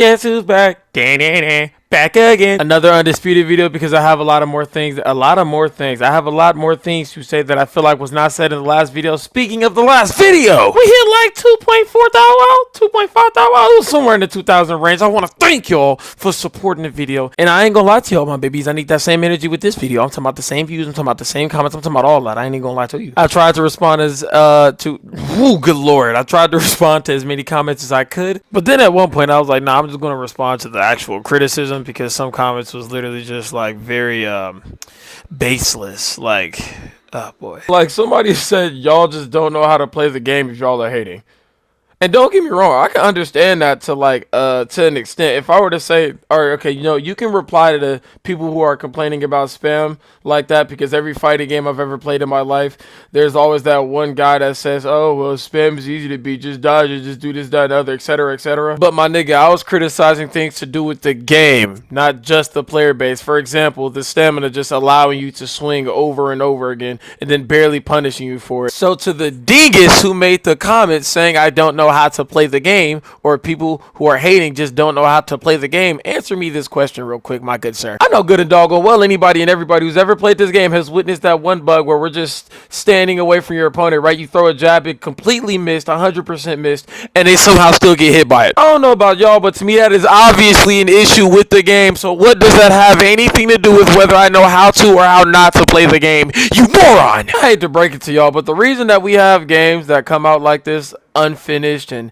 Guess who's back? Back again. Another Undisputed video because I have a lot more things to say that I feel like was not said in the last video. Speaking of the last video, we hit like 2.5 thousand. It was somewhere in the 2,000 range. I want to thank y'all for supporting the video. And I ain't gonna lie to y'all, my babies. I need that same energy with this video. I'm talking about the same views. I'm talking about the same comments. I'm talking about all that. I ain't even gonna lie to you. I tried to respond good lord. I tried to respond to as many comments as I could. But then at one point I was like, nah, I'm just gonna respond to the actual criticism, because some comments was literally just like very baseless. Like, oh boy. Like somebody said, y'all just don't know how to play the game if y'all are hating. And don't get me wrong, I can understand that to an extent. If I were to say, all right, okay, you can reply to the people who are complaining about spam like that, because every fighting game I've ever played in my life, there's always that one guy that says, oh, well, spam is easy to beat, just dodge it, just do this, that, and other, etc., etc. But my nigga, I was criticizing things to do with the game, not just the player base. For example, the stamina just allowing you to swing over and over again and then barely punishing you for it. So to the dingus who made the comment saying I don't know how to play the game, or people who are hating just don't know how to play the game, answer me this question real quick, my good sir. I know good and doggone well anybody and everybody who's ever played this game has witnessed that one bug where we're just standing away from your opponent, right? You throw a jab, it completely missed, 100% missed, and they somehow still get hit by it. I don't know about y'all, but to me that is obviously an issue with the game. So what does that have anything to do with whether I know how to or how not to play the game, you moron? I hate to break it to y'all, but the reason that we have games that come out like this, unfinished and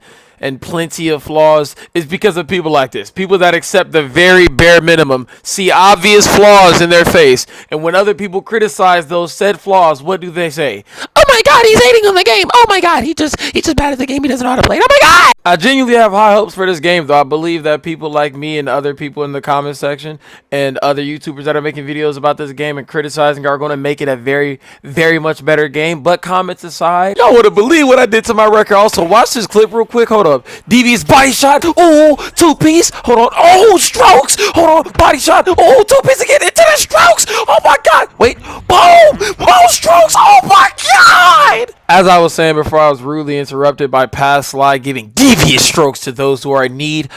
plenty of flaws, is because of people like this. People that accept the very bare minimum, see obvious flaws in their face, and when other people criticize those said flaws, what do they say? Oh my god, he's hating on the game. Oh my god, he's just bad at the game. He doesn't know how to play it. Oh my god! I genuinely have high hopes for this game, though. I believe that people like me and other people in the comment section and other YouTubers that are making videos about this game and criticizing are going to make it a very, very much better game. But comments aside, y'all wouldn't believe what I did to my record. Also, watch this clip real quick. Hold up. Devious body shot. Oh, two-piece. Hold on. Oh, strokes. Hold on. Body shot. Oh, two-piece again. Into the strokes. Oh my god. Wait. Boom. More strokes. Oh my god. As I was saying before, I was rudely interrupted by Past Slide giving devious strokes to those who are in need.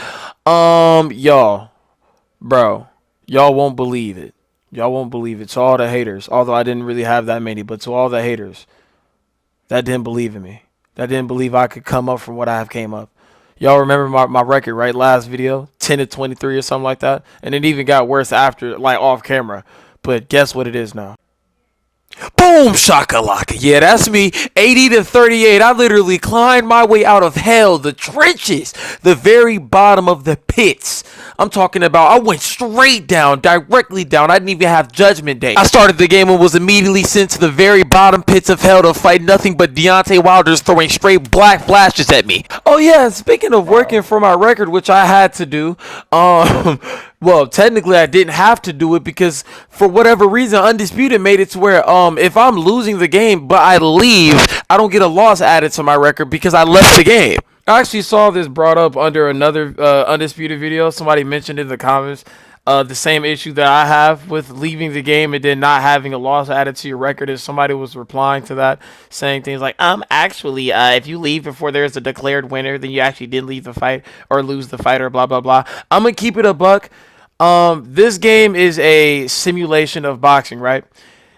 Y'all won't believe it. Y'all won't believe it. To all the haters, although I didn't really have that many, but to all the haters that didn't believe in me, that didn't believe I could come up from what I have came up. Y'all remember my record, right? Last video, 10 to 23 or something like that. And it even got worse after, like off camera. But guess what it is now? Boom shakalaka. Yeah, that's me. 80 to 38. I literally climbed my way out of hell, the trenches, the very bottom of the pits. I'm talking about I went straight down, directly down. I didn't even have Judgment Day. I started the game and was immediately sent to the very bottom pits of hell to fight nothing but Deontay Wilder's throwing straight black flashes at me. Oh yeah, speaking of working for my record, which I had to do, well, technically I didn't have to do it because for whatever reason, Undisputed made it to where if I'm losing the game but I leave, I don't get a loss added to my record because I left the game. I actually saw this brought up under another Undisputed video. Somebody mentioned in the comments the same issue that I have with leaving the game and then not having a loss added to your record. As somebody was replying to that, saying things like, actually, if you leave before there's a declared winner, then you actually did leave the fight or lose the fight or blah, blah, blah. I'm going to keep it a buck. This game is a simulation of boxing, right?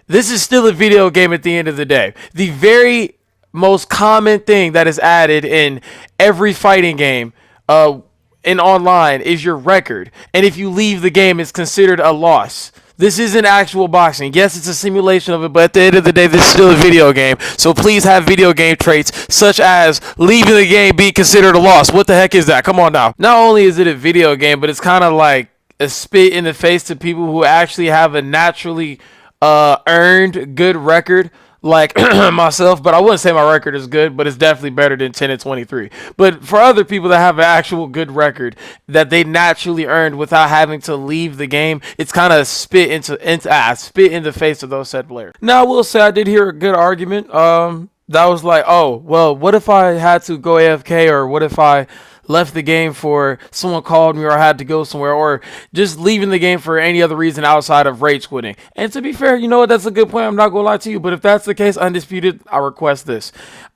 This is still a video game at the end of the day. The very most common thing that is added in every fighting game in online is your record. And if you leave the game, it's considered a loss. This isn't actual boxing. Yes, it's a simulation of it, but at the end of the day, this is still a video game. So please have video game traits such as leaving the game being considered a loss. What the heck is that? Come on now. Not only is it a video game, but it's kind of like a spit in the face to people who actually have a naturally earned good record like myself. But I wouldn't say my record is good, but it's definitely better than 10 and 23. But for other people that have an actual good record that they naturally earned without having to leave the game, it's kind of spit in the face of those said players. Now I will say I did hear a good argument that was like, oh well, what if I had to go AFK, or what if I left the game for someone called me, or I had to go somewhere, or just leaving the game for any other reason outside of rage quitting. And to be fair, you know what, that's a good point. I'm not gonna lie to you, but if that's the case, Undisputed, I request this.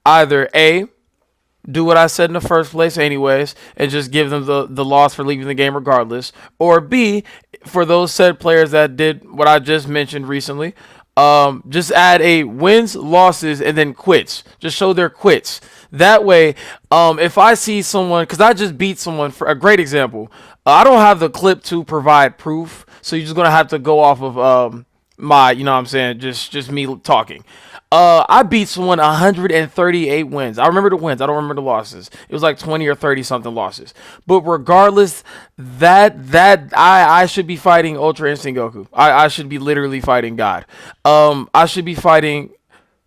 Either A, do what I said in the first place anyways, and just give them the loss for leaving the game regardless. Or B, for those said players that did what I just mentioned recently, just add a wins, losses, and then quits. Just show their quits. That way, if I see someone, because I just beat someone, for a great example, I don't have the clip to provide proof, so you're just going to have to go off of my, you know what I'm saying, just me talking. I beat someone 138 wins. I remember the wins. I don't remember the losses. It was like 20 or 30 something losses. But regardless, I should be fighting Ultra Instinct Goku. I should be literally fighting God. I should be fighting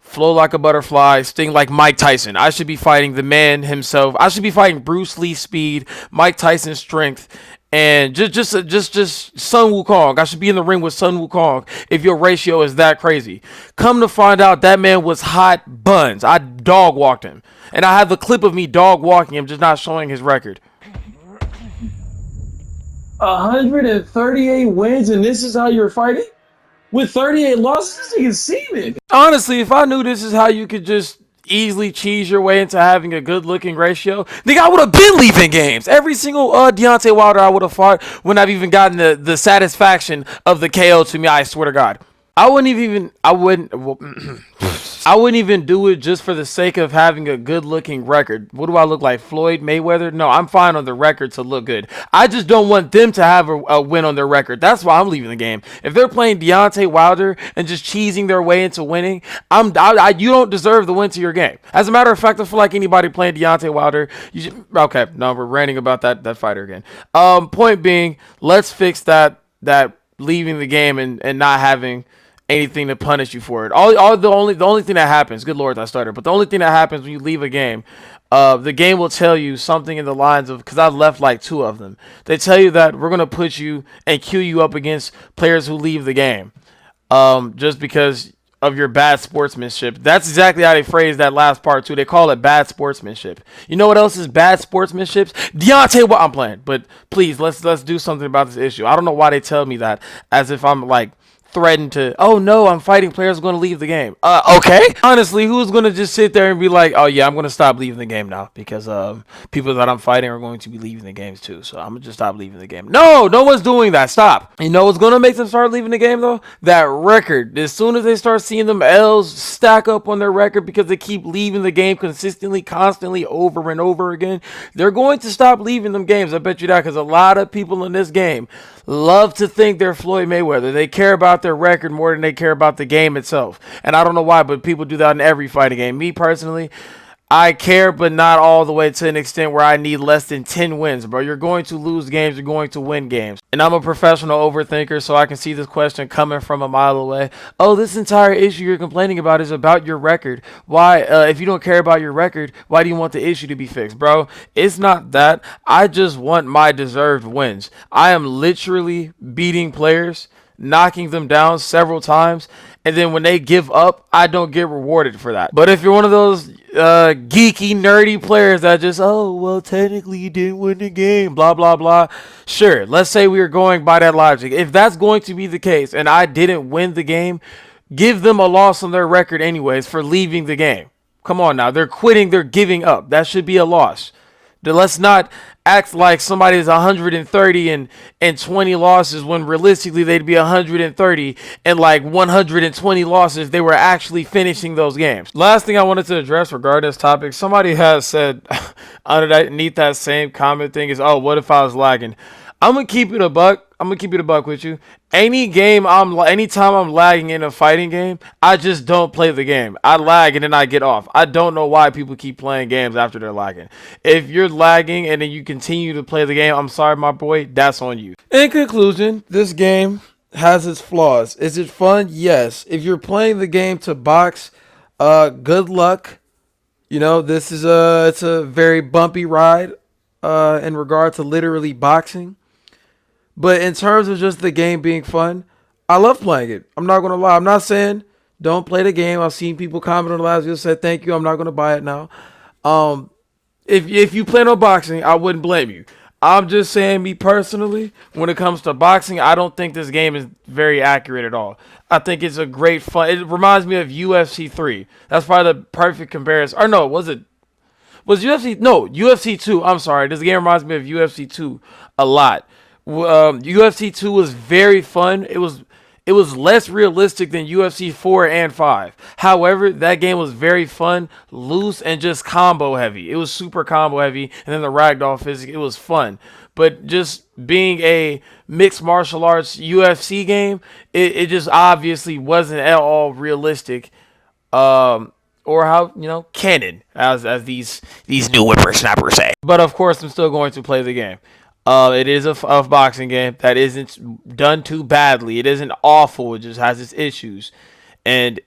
Flow Like a Butterfly, Sting like Mike Tyson. I should be fighting the man himself. I should be fighting Bruce Lee speed, Mike Tyson strength, and just Sun Wukong. I should be in the ring with Sun Wukong if your ratio is that crazy. Come to find out, that man was hot buns. I dog walked him, and I have the clip of me dog walking him, just not showing his record. 138 wins, and this is how you're fighting? With 38 losses, you can see it. Honestly, if I knew this is how you could just easily cheese your way into having a good looking ratio, nigga, I would have been leaving games. Every single Deontay Wilder I would have fought when I've even gotten the satisfaction of the KO to me, I swear to God. I wouldn't even do it just for the sake of having a good looking record. What do I look like, Floyd Mayweather? No, I'm fine on the record to look good. I just don't want them to have a win on their record. That's why I'm leaving the game. If they're playing Deontay Wilder and just cheesing their way into winning, you don't deserve the win to your game. As a matter of fact, I feel like anybody playing Deontay Wilder, okay, no, we're ranting about that fighter again. Point being, let's fix that leaving the game and not having anything to punish you for it. The only thing that happens, good lord, I started, but the only thing that happens when you leave a game, the game will tell you something in the lines of, because I've left like 2 of them. They tell you that we're gonna put you and queue you up against players who leave the game, just because of your bad sportsmanship. That's exactly how they phrase that last part too. They call it bad sportsmanship. You know what else is bad sportsmanship? I'm playing, but please let's do something about this issue. I don't know why they tell me that as if I'm like threatened to, oh no, I'm fighting players going to leave the game. Okay. Honestly, who's going to just sit there and be like, oh yeah, I'm going to stop leaving the game now because people that I'm fighting are going to be leaving the games too. So I'm going to just stop leaving the game. No one's doing that. Stop. You know what's going to make them start leaving the game though? That record. As soon as they start seeing them L's stack up on their record because they keep leaving the game consistently, constantly, over and over again, they're going to stop leaving them games. I bet you that, because a lot of people in this game love to think they're Floyd Mayweather. They care about their record more than they care about the game itself. And I don't know why, but people do that in every fighting game. Me personally, I care, but not all the way to an extent where I need less than 10 wins, bro. You're going to lose games. You're going to win games. And I'm a professional overthinker, so I can see this question coming from a mile away. Oh, this entire issue you're complaining about is about your record. Why, if you don't care about your record, why do you want the issue to be fixed, bro? It's not that. I just want my deserved wins. I am literally beating players, knocking them down several times, and then when they give up, I don't get rewarded for that. But if you're one of those geeky, nerdy players that just, oh, well, technically you didn't win the game, blah, blah, blah. Sure, let's say we are going by that logic. If that's going to be the case and I didn't win the game, give them a loss on their record anyways for leaving the game. Come on now, they're quitting, they're giving up. That should be a loss. Let's not act like somebody's 130 and 20 losses when realistically they'd be 130 and like 120 losses. They were actually finishing those games. Last thing I wanted to address regarding this topic, somebody has said underneath that same comment thing is, oh, what if I was lagging? I'm gonna keep it a buck. I'm gonna keep it a buck with you. Anytime I'm lagging in a fighting game, I just don't play the game. I lag and then I get off. I don't know why people keep playing games after they're lagging. If you're lagging and then you continue to play the game, I'm sorry, my boy, that's on you. In conclusion, this game has its flaws. Is it fun? Yes. If you're playing the game to box, good luck. You know, it's a very bumpy ride in regard to literally boxing. But in terms of just the game being fun, I love playing it. I'm not going to lie. I'm not saying don't play the game. I've seen people comment on the last video, said thank you, I'm not going to buy it now. If you plan on boxing, I wouldn't blame you. I'm just saying, me personally, when it comes to boxing, I don't think this game is very accurate at all. I think it's a great fun. It reminds me of UFC 3. That's probably the perfect comparison. Or no, was it? Was UFC? No, UFC 2. I'm sorry. This game reminds me of UFC 2 a lot. UFC 2 was very fun. It was less realistic than UFC 4 and 5. However, that game was very fun, loose, and just combo heavy. It was super combo heavy, and then the ragdoll physics, it was fun. But just being a mixed martial arts UFC game, it just obviously wasn't at all realistic. Or how, canon, as these new whippersnappers say. But of course, I'm still going to play the game. It is a boxing game that isn't done too badly. It isn't awful. It just has its issues, and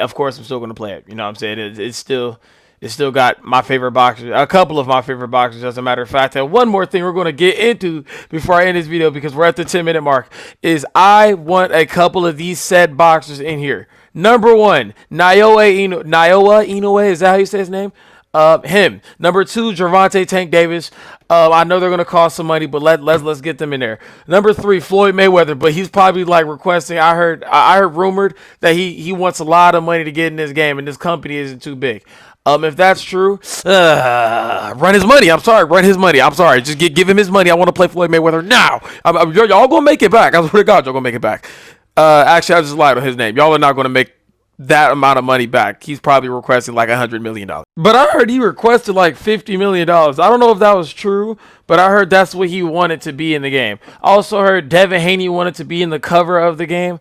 of course, I'm still going to play it. You know what I'm saying? It's still got my favorite boxers, a couple of my favorite boxers, as a matter of fact. And one more thing we're going to get into before I end this video, because we're at the 10-minute mark, is I want a couple of these said boxers in here. Number one, Naoya Inoue, is that how you say his name? Him. Number two, Gervonta Tank Davis. I know they're gonna cost some money, but let's get them in there. Number three, Floyd Mayweather, but he's probably like requesting. I heard rumored that he wants a lot of money to get in this game, and this company isn't too big. If that's true, run his money. I'm sorry, run his money. I'm sorry, just give him his money. I want to play Floyd Mayweather now. Y'all gonna make it back. I swear to God, y'all gonna make it back. Actually, I just lied on his name. Y'all are not gonna make that amount of money back. He's probably requesting like $100 million. But I heard he requested like $50 million. I don't know if that was true, but I heard that's what he wanted to be in the game. I also heard Devin Haney wanted to be in the cover of the game.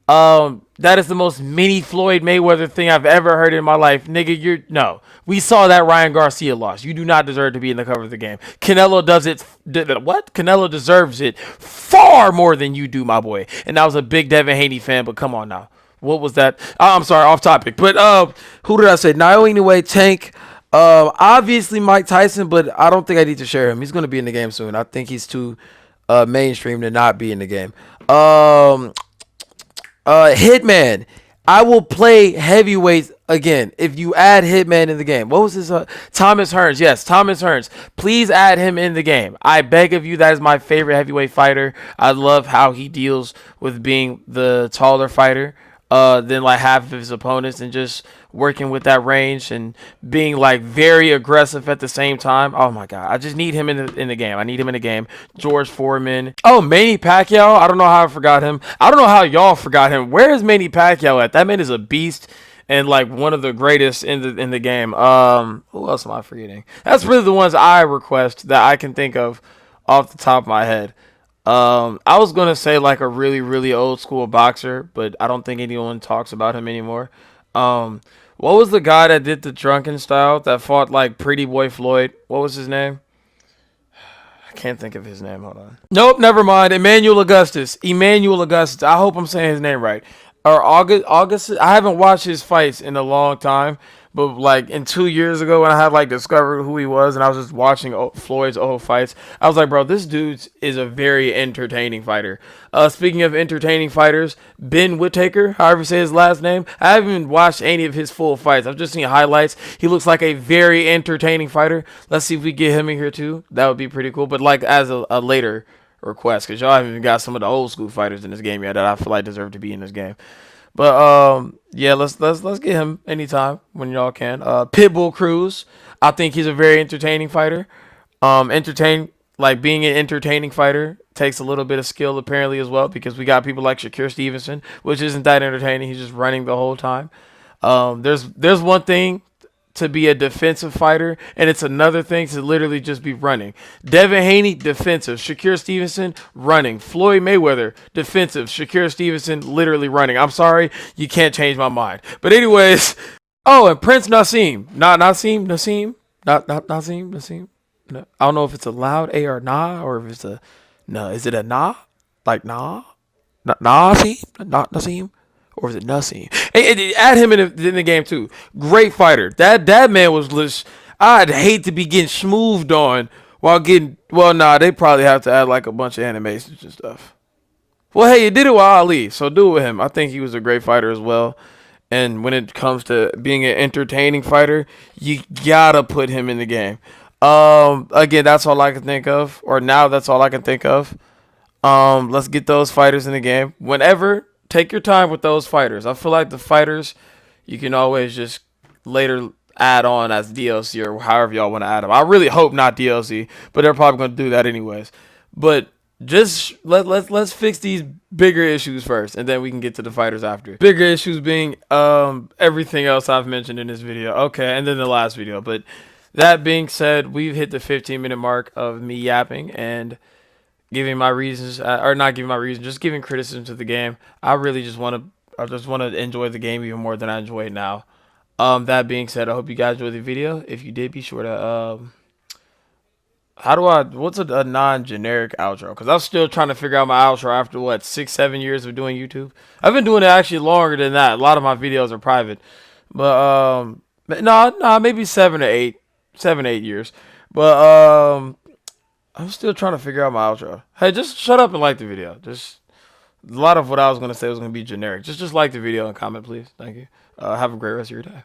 That is the most mini Floyd Mayweather thing I've ever heard in my life. Nigga, no. We saw that Ryan Garcia loss. You do not deserve to be in the cover of the game. Canelo does it. What? Canelo deserves it far more than you do, my boy. And I was a big Devin Haney fan, but come on now. What was that? I'm sorry, off topic. But who did I say? Naoya Inoue, Tank. Obviously Mike Tyson, but I don't think I need to share him. He's going to be in the game soon. I think he's too mainstream to not be in the game. Hitman. I will play heavyweights again if you add Hitman in the game. What was his? Thomas Hearns. Yes, Thomas Hearns. Please add him in the game. I beg of you. That is my favorite heavyweight fighter. I love how he deals with being the taller fighter than like half of his opponents, and just working with that range and being like very aggressive at the same time. Oh my God, I just need him in the game. I need him in the game. George Foreman. Oh, Manny Pacquiao. I don't know how I forgot him. I don't know how y'all forgot him. Where is Manny Pacquiao at? That man is a beast and like one of the greatest in the game. Who else am I forgetting? That's really the ones I request that I can think of off the top of my head. I was gonna say like a really, really old school boxer, but I don't think anyone talks about him anymore. What was the guy that did the drunken style that fought like Pretty Boy Floyd? What was his name? I can't think of his name. Hold on. Nope, never mind. Emmanuel Augustus. I hope I'm saying his name right. Or August. I haven't watched his fights in a long time. But like in 2 years ago when I had like discovered who he was, and I was just watching Floyd's old fights, I was like, bro, this dude is a very entertaining fighter. Speaking of entertaining fighters, Ben Whittaker, however you say his last name, I haven't even watched any of his full fights. I've just seen highlights. He looks like a very entertaining fighter. Let's see if we get him in here too. That would be pretty cool. But like as a later request, because y'all haven't even got some of the old school fighters in this game yet that I feel like deserve to be in this game. But yeah, let's get him anytime when y'all can. Pitbull Cruz, I think he's a very entertaining fighter. Being an entertaining fighter takes a little bit of skill apparently as well, because we got people like Shakur Stevenson, which isn't that entertaining. He's just running the whole time. There's one thing to be a defensive fighter, and it's another thing to literally just be running. Devin Haney, defensive. Shakur Stevenson, running. Floyd Mayweather, defensive. Shakur Stevenson, literally running. I'm sorry, you can't change my mind. But anyways, oh, and Prince Nassim. Nassim. No, I don't know if it's a loud A or nah, or if it's a no. Is it a nah? Like nah? Nassim? Not Nassim? Or is it Nassim? Hey, add him in the game too. Great fighter. That man was just. I'd hate to be getting smoothed on while getting. Well, nah, they probably have to add like a bunch of animations and stuff. Well, hey, you did it with Ali, so do it with him. I think he was a great fighter as well. And when it comes to being an entertaining fighter, you gotta put him in the game. Again, that's all I can think of. Or now that's all I can think of. Let's get those fighters in the game. Whenever. Take your time with those fighters. I feel like the fighters, you can always just later add on as DLC or however y'all want to add them. I really hope not DLC, but they're probably gonna do that anyways. But just let's fix these bigger issues first, and then we can get to the fighters after. Bigger issues being everything else I've mentioned in this video. Okay, and then the last video. But that being said, we've hit the 15-minute mark of me yapping and giving my reasons, or not giving my reasons, just giving criticism to the game. I really just want to enjoy the game even more than I enjoy it now. That being said, I hope you guys enjoyed the video. If you did, be sure to what's a non-generic outro? Because I'm still trying to figure out my outro after what 6-7 years of doing YouTube. I've been doing it actually longer than that. A lot of my videos are private, but no, maybe 7 to 8 years. But I'm still trying to figure out my outro. Hey, just shut up and like the video. Just a lot of what I was gonna say was gonna be generic. Just like the video and comment, please. Thank you. Have a great rest of your day.